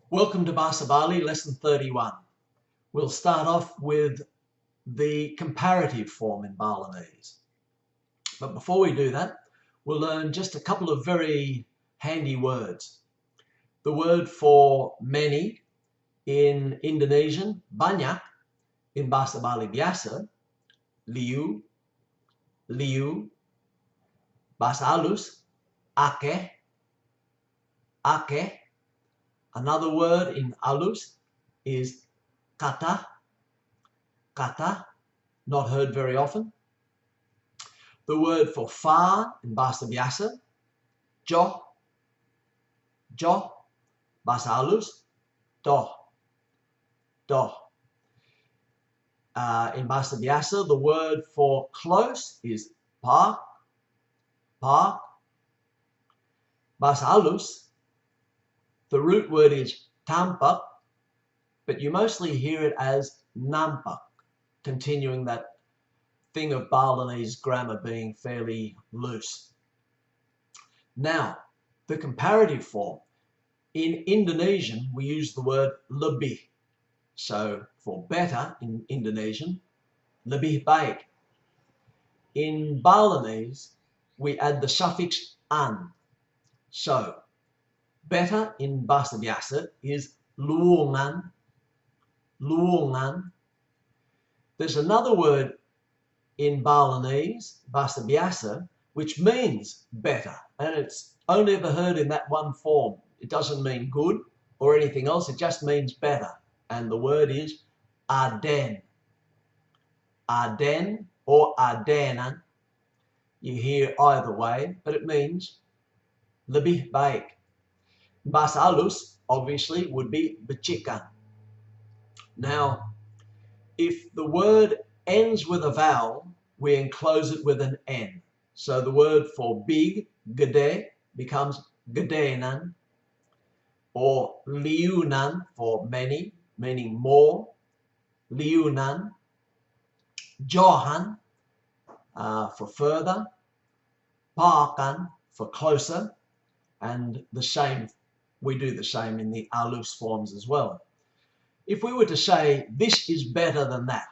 Welcome to Bahasa Bali, lesson 31. We'll start off with the comparative form in Balinese. But before we do that, we'll learn just a couple of very handy words. The word for many in Indonesian, banyak, in Bahasa Bali biasa, liu, liu. Bahasa halus, akeh, akeh. Another word in halus is kata, kata, not heard very often. The word for far in Bahasa biasa, jauh, jauh. Bahasa halus, doh, doh. In Bahasa biasa, the word for close is pa, pa. Bahasa halus, the root word is tampak, but you mostly hear it as nampak, continuing that thing of Balinese grammar being fairly loose. Now, the comparative form. In Indonesian, we use the word lebih. So, for better in Indonesian, lebih baik. In Balinese, we add the suffix an. So, better in Bahasa biasa is luungan, luungan. There's another word in Balinese, Bahasa biasa, which means better, and it's only ever heard in that one form. It doesn't mean good or anything else, it just means better. And the word is aden. Aden or adenan. You hear either way, but it means lebih baik. Bahasa halus, obviously, would be becikan. Now, if the word ends with a vowel, we enclose it with an N. So the word for big, gede, becomes gedenan, or liunan for many, meaning more, liunan, johan for further, pakan for closer, and the same, we do the same in the alus forms as well. If we were to say, this is better than that,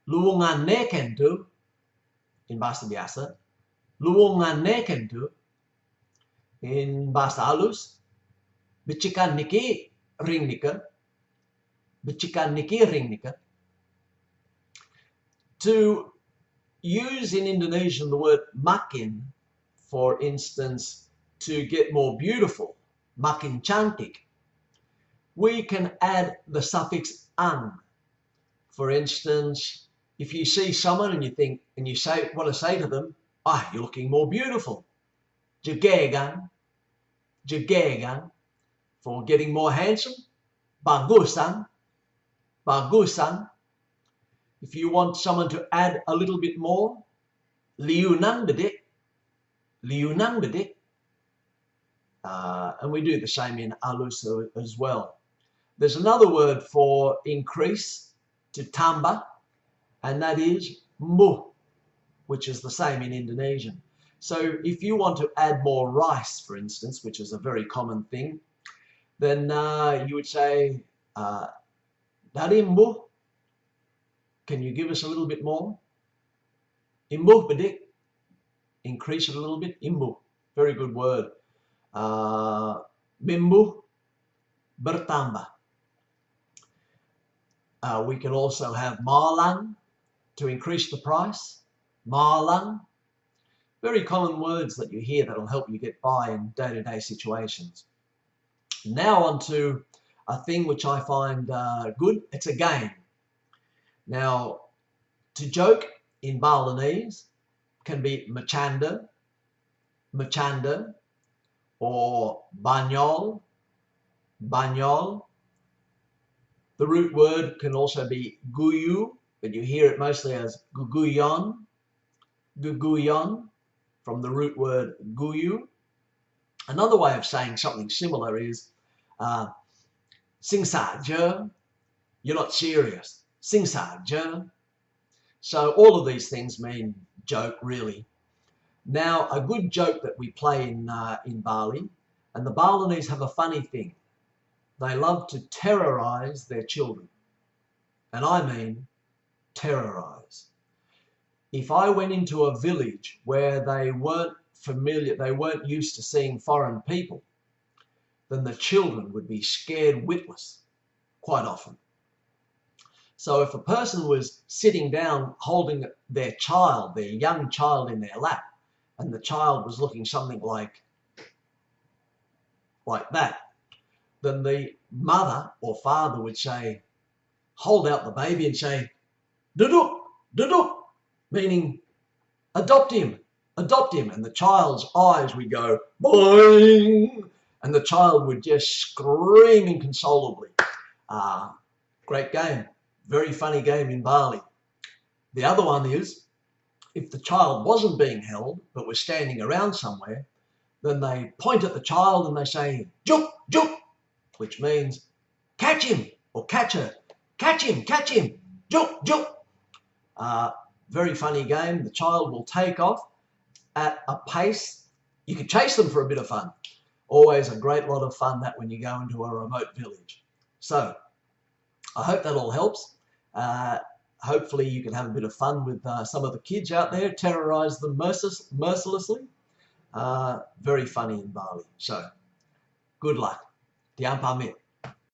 luungan nekentu, in Bahasa biasa, luungan nekentu, in Bahasa halus, becikan niki ring nika, becikan niki ring nika. To use in Indonesian the word makin, for instance, to get more beautiful, makin cantik, we can add the suffix ang. For instance, if you see someone and you think, and you want to say to them, you're looking more beautiful. Jagegan, jagegan, for getting more handsome. Bagusan, bagusan. If you want someone to add a little bit more, liunan bedik, liunan bedik. And we do the same in alus as well. There's another word for increase, to tambah, and that is mbuh, which is the same in Indonesian. So if you want to add more rice, for instance, which is a very common thing, then you would say, dari mbuh, can you give us a little bit more? Imbuh bedik, increase it a little bit, imbuh, very good word. Mimbuh, bertambah. We can also have malang, to increase the price, malang. Very common words that you hear that will help you get by in day-to-day situations. Now on to a thing which I find good. It's a game. Now, to joke in Balinese can be macanda, macanda, or banyol, banyol. The root word can also be guyu, but you hear it mostly as guguyon, guguyon, from the root word guyu. Another way of saying something similar is sing saja, you're not serious, sing saja. So all of these things mean joke, really. Now, a good joke that we play in Bali, and the Balinese have a funny thing. They love to terrorise their children. And I mean terrorise. If I went into a village where they weren't familiar, they weren't used to seeing foreign people, then the children would be scared witless quite often. So if a person was sitting down holding their child, their young child in their lap, and the child was looking something like that, then the mother or father would say, hold out the baby and say, duduk, duduk, meaning adopt him, adopt him. And the child's eyes would go, boing, and the child would just scream inconsolably. Great game, very funny game in Bali. The other one is, if the child wasn't being held, but was standing around somewhere, then they point at the child and they say, juk, juk, which means catch him or catch her. Catch him, juk, juk. Very funny game. The child will take off at a pace. You could chase them for a bit of fun. Always a great lot of fun that when you go into a remote village. So I hope that all helps. Hopefully you can have a bit of fun with some of the kids out there, terrorise them mercilessly. Very funny in Bali. So good luck. Diam pamit.